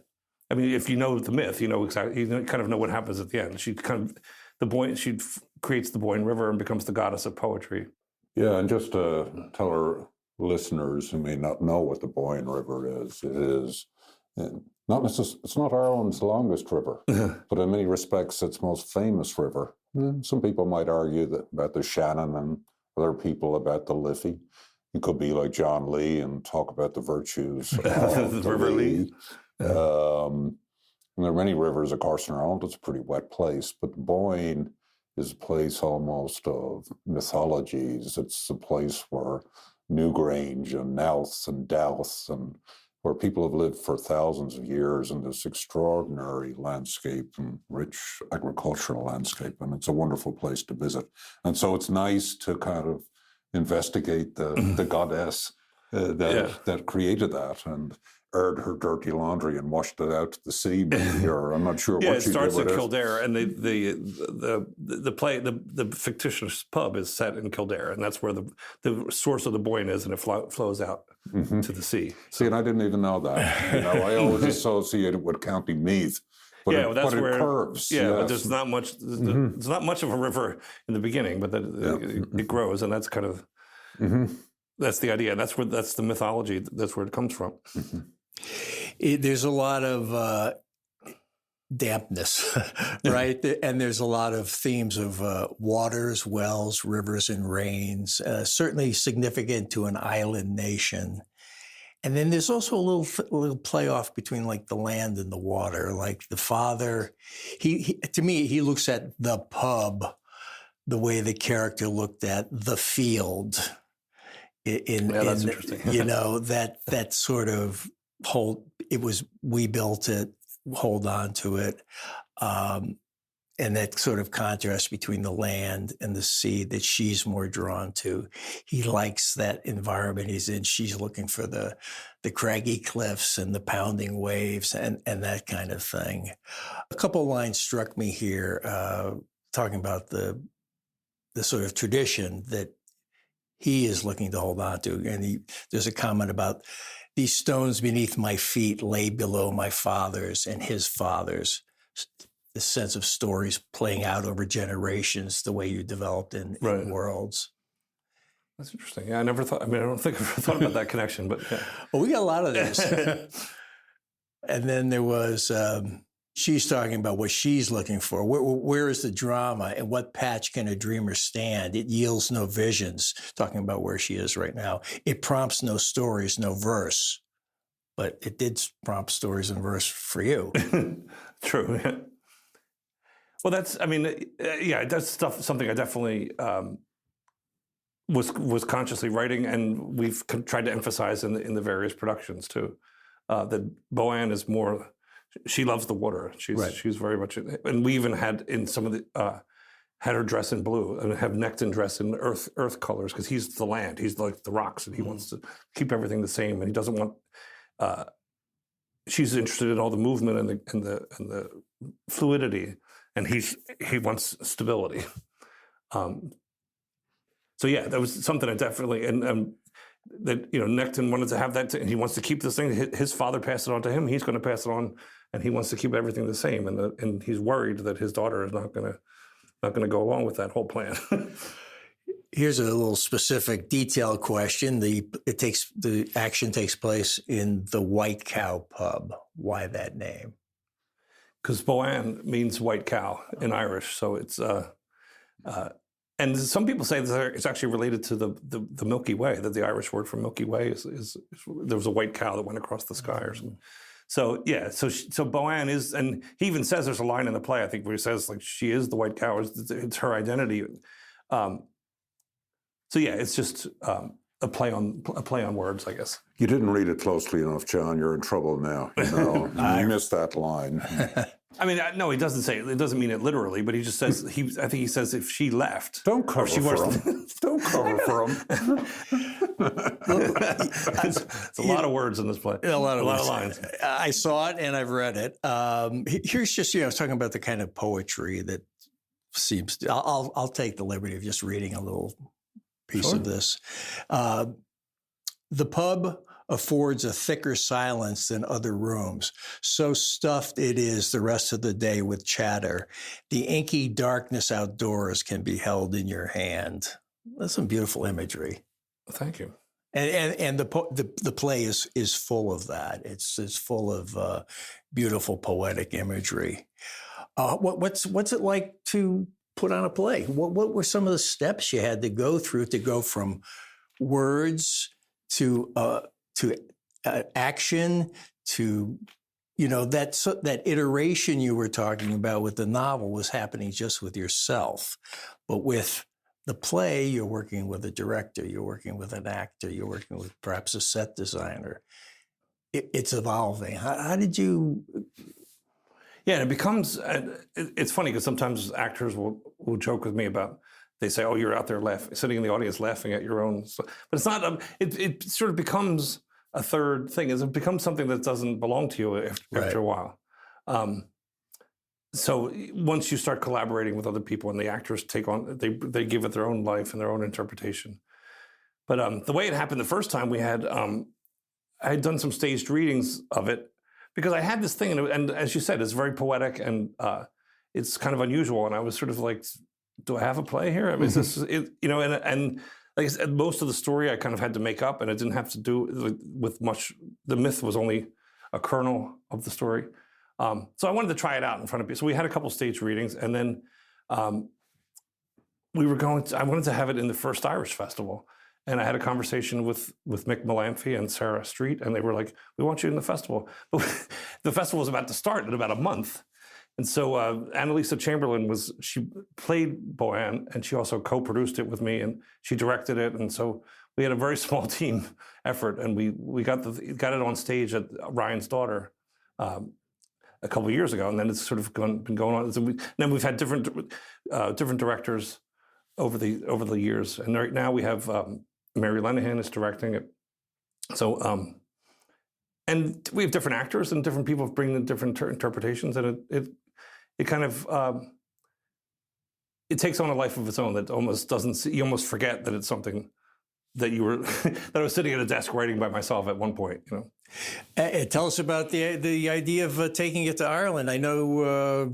I mean, if you know the myth, you know exactly, you kind of know what happens at the end. She creates the Boyne River and becomes the goddess of poetry. Yeah, and just to tell our listeners who may not know what the Boyne River is, it is not necessarily, it's not Ireland's longest river, but in many respects, its most famous river. Some people might argue that about the Shannon, and other people about the Liffey. You could be like John Lee and talk about the virtues of the River Lee. And there are many rivers, of course, in Ireland. It's a pretty wet place, but the Boyne is a place almost of mythologies. It's a place where Newgrange and Nowth and Douth, and where people have lived for thousands of years in this extraordinary landscape and rich agricultural landscape. And it's a wonderful place to visit. And so it's nice to kind of investigate the goddess that created that and aired her dirty laundry and washed it out to the sea. Or I'm not sure what she did with it. Yeah, it starts in Kildare, and the fictitious pub is set in Kildare, and that's where the source of the Boyne is, and it flows out to the sea. See, and I didn't even know that. I always associate it with County Meath. But it curves. Yeah, yes. but there's not much. There's not much of a river in the beginning, but it grows, and that's kind of that's the idea. That's the mythology. That's where it comes from. There's a lot of dampness, right? And there's a lot of themes of waters, wells, rivers, and rains. Certainly significant to an island nation. And then there's also a little playoff between like the land and the water. Like the father, he to me, he looks at the pub the way the character looked at the field. That's interesting. that sort of we built it, hold on to it. And that sort of contrast between the land and the sea that she's more drawn to. He likes that environment he's in. She's looking for the craggy cliffs and the pounding waves and that kind of thing. A couple of lines struck me here, talking about the sort of tradition that he is looking to hold on to. And there's a comment about these stones beneath my feet lay below my fathers and his fathers. The sense of stories playing out over generations, the way you developed in worlds. That's interesting. Yeah, I never thought, I don't think I've ever thought about that connection, but yeah. Well, we got a lot of this. And then there was, she's talking about what she's looking for. Where is the drama and what patch can a dreamer stand? It yields no visions, talking about where she is right now. It prompts no stories, no verse. But it did prompt stories and verse for you. True, yeah. Well, that's something I definitely was consciously writing, and we've tried to emphasize in the various productions too. That Boann is more, she loves the water. She's very much, and we even had in some of the had her dress in blue and have Necton dress in earth colors because he's the land, he's like the rocks, and he wants to keep everything the same, and he doesn't want. She's interested in all the movement and the fluidity. And he wants stability. So yeah, that was something I definitely, and that, Necton wanted to have that, and he wants to keep this thing. His father passed it on to him. He's going to pass it on and he wants to keep everything the same, and he's worried that his daughter is not going to go along with that whole plan. Here's a little specific detail question. The action takes place in the White Cow pub. Why that name? Because Boann means white cow in Irish, so it's and some people say that it's actually related to the Milky Way. That the Irish word for Milky Way is there was a white cow that went across the sky or something. So yeah, so Boann is, and he even says there's a line in the play I think where he says like she is the white cow. It's her identity. So yeah, it's just a play on words, I guess. You didn't read it closely enough, John. You're in trouble now. You know, you missed that line. I mean, no, he doesn't say it doesn't mean it literally, but he just says I think he says if she left, don't cover for him. Don't cover for him. It's a lot of words in this play. A lot of lines. I saw it and I've read it. Here's just I was talking about the kind of poetry that seems. I'll take the liberty of just reading a little piece of this. The pub affords a thicker silence than other rooms. So stuffed it is the rest of the day with chatter. The inky darkness outdoors can be held in your hand. That's some beautiful imagery. Thank you. And the play is full of that. It's full of beautiful poetic imagery. What's it like to put on a play? What were some of the steps you had to go through to go from words to action to that iteration you were talking about with the novel was happening just with yourself, but with the play you're working with a director, you're working with an actor, you're working with perhaps a set designer. It's evolving. How did you? Yeah, it becomes. It's funny because sometimes actors will joke with me about. They say, "Oh, you're out there sitting in the audience laughing at your own." But it's not. It sort of becomes a third thing. It becomes something that doesn't belong to you after a while. So once you start collaborating with other people and the actors take on, they give it their own life and their own interpretation. But the way it happened the first time, we had I had done some staged readings of it because I had this thing, and as you said, it's very poetic and it's kind of unusual. And I was sort of like, do I have a play here? I mean, is this, and like I said, most of the story I kind of had to make up, and it didn't have to do with much. The myth was only a kernel of the story. So I wanted to try it out in front of people. So we had a couple stage readings, and then I wanted to have it in the first Irish Festival. And I had a conversation with Mick Malamphy and Sarah Street, and they were like, we want you in the festival. But the festival was about to start in about a month. And so Annalisa Chamberlain she played Boann, and she also co-produced it with me, and she directed it. And so we had a very small team effort, and we got it on stage at Ryan's Daughter a couple of years ago, and then it's sort of been going on. So then we've had different directors over the years, and right now we have Mary Lenahan is directing it. So and we have different actors and different people bringing in different interpretations, and it kind of it takes on a life of its own that almost doesn't. You almost forget that it's something that you were that I was sitting at a desk writing by myself at one point. Tell us about the idea of taking it to Ireland. I know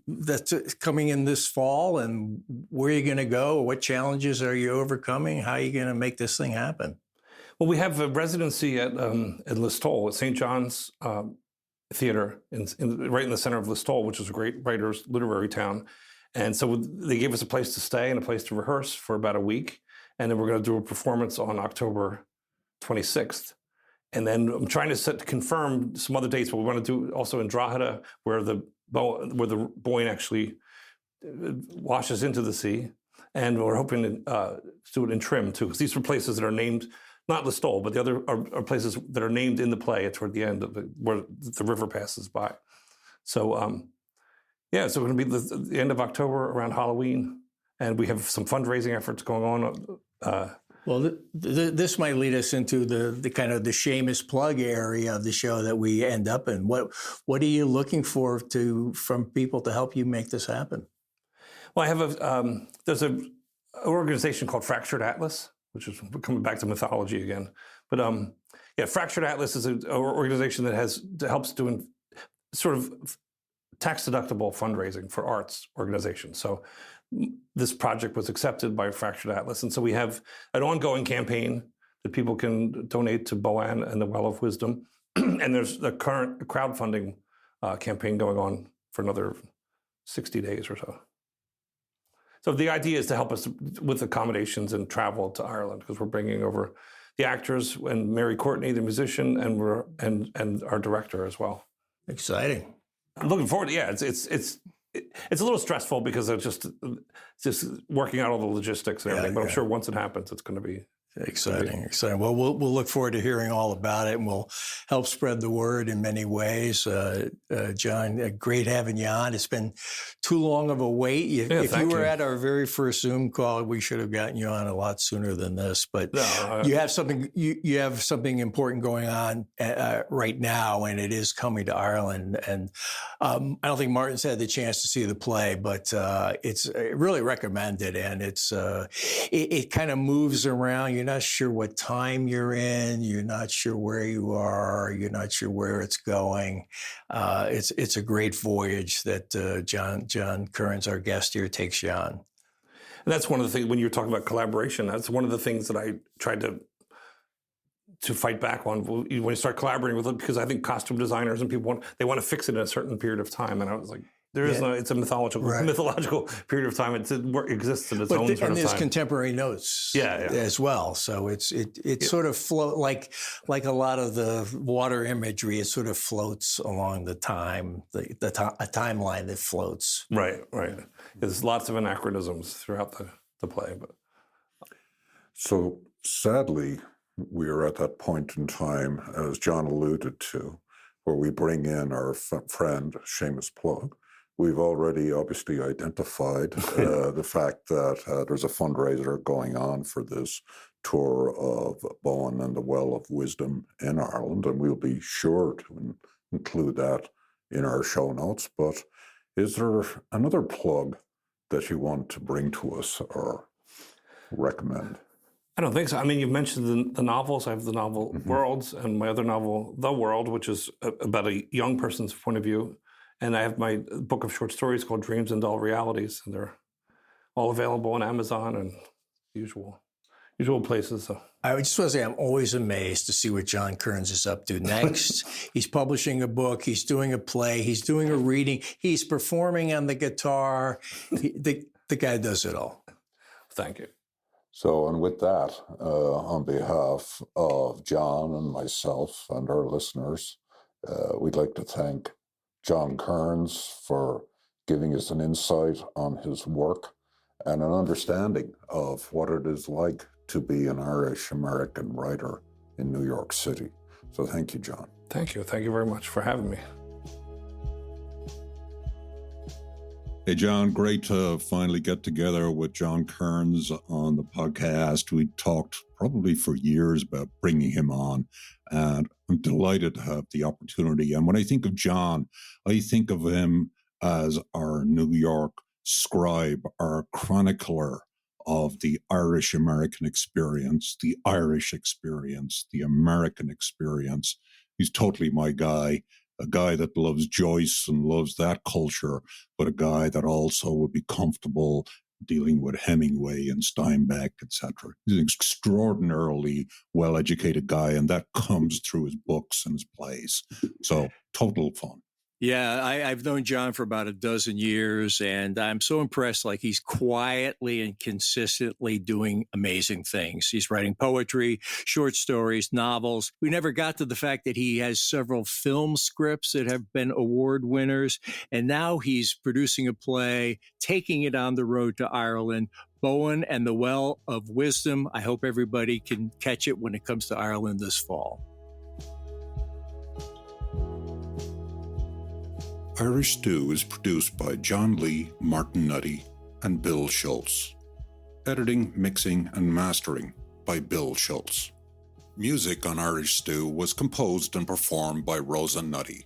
that's coming in this fall, and where are you going to go? What challenges are you overcoming? How are you going to make this thing happen? Well, we have a residency at Listowel, at St. John's Theatre, right in the center of Listowel, which is a great writers' literary town. And so they gave us a place to stay and a place to rehearse for about a week. And then we're going to do a performance on October 26th. And then I'm trying to confirm some other dates, but we want to do also in Drogheda, where the Boyne actually washes into the sea. And we're hoping to do it in Trim, too, because these are places that are named, not Listowel, but the other are places that are named in the play toward the end of where the river passes by. So, so we're going to be the end of October around Halloween. And we have some fundraising efforts going on. Well, this might lead us into the kind of the shameless plug area of the show that we end up in. What are you looking for from people to help you make this happen? Well, I have there's an organization called Fractured Atlas, which is coming back to mythology again. But Fractured Atlas is an organization that helps doing sort of tax-deductible fundraising for arts organizations. So this project was accepted by Fractured Atlas. And so we have an ongoing campaign that people can donate to Boann and the Well of Wisdom. And there's the current crowdfunding campaign going on for another 60 days or so. So the idea is to help us with accommodations and travel to Ireland, because we're bringing over the actors and Mary Courtney, the musician, and our director as well. Exciting. I'm looking forward. Yeah, it's a little stressful because it's just working out all the logistics and everything. But I'm sure once it happens, it's going to be exciting. Well, we'll look forward to hearing all about it, and we'll help spread the word in many ways. John, great having you on. It's been too long of a wait. If you were at our very first Zoom call, we should have gotten you on a lot sooner than this. But you have something you have something important going on right now, and it is coming to Ireland. And I don't think Martin's had the chance to see the play, but it's really recommended, and it kind of moves around. You're not sure what time you're in. You're not sure where you are. You're not sure where it's going. It's a great voyage that John Kearns, our guest here, takes you on. And that's one of the things, when you're talking about collaboration, that's one of the things that I tried to fight back on when you start collaborating with them, because I think costume designers and people want to fix it in a certain period of time. And I was like, it's a mythological period of time. It exists in its own sort of time. And there's contemporary notes as well. So it sort of float like a lot of the water imagery. It sort of floats along the time, a timeline that floats. Right. There's lots of anachronisms throughout the play. But so sadly, we are at that point in time, as John alluded to, where we bring in our friend, Seamus Plug. We've already obviously identified the fact that there's a fundraiser going on for this tour of Boann and the Well of Wisdom in Ireland, and we'll be sure to include that in our show notes. But is there another plug that you want to bring to us or recommend? I don't think so. I mean, you've mentioned the novels. I have the novel Worlds, and my other novel, The World, which is about a young person's point of view. And I have my book of short stories called Dreams and Dull Realities, and they're all available on Amazon and usual places. So I just want to say I'm always amazed to see what John Kearns is up to next. He's publishing a book. He's doing a play. He's doing a reading. He's performing on the guitar. The guy does it all. Thank you. So, and with that, on behalf of John and myself and our listeners, we'd like to thank John Kearns for giving us an insight on his work and an understanding of what it is like to be an Irish-American writer in New York City. So thank you, John. Thank you. Thank you very much for having me. Hey, John, great to finally get together with John Kearns on the podcast. We talked probably for years about bringing him on, and I'm delighted to have the opportunity. And when I think of John, I think of him as our New York scribe, our chronicler of the Irish-American experience, the Irish experience, the American experience. He's totally my guy. A guy that loves Joyce and loves that culture, but a guy that also would be comfortable dealing with Hemingway and Steinbeck, etc. He's an extraordinarily well-educated guy, and that comes through his books and his plays. So total fun. Yeah, I've known John for about a dozen years, and I'm so impressed. Like, he's quietly and consistently doing amazing things. He's writing poetry, short stories, novels. We never got to the fact that he has several film scripts that have been award winners, and now he's producing a play, taking it on the road to Ireland, Boann and the Well of Wisdom. I hope everybody can catch it when it comes to Ireland this fall. Irish Stew is produced by John Lee, Martin Nutty, and Bill Schultz. Editing, mixing, and mastering by Bill Schultz. Music on Irish Stew was composed and performed by Rosa Nutty,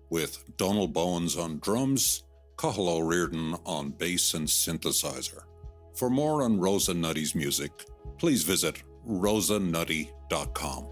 with Donald Bowens on drums, Cathal O'Riordan on bass and synthesizer. For more on Rosa Nutty's music, please visit rosanutty.com.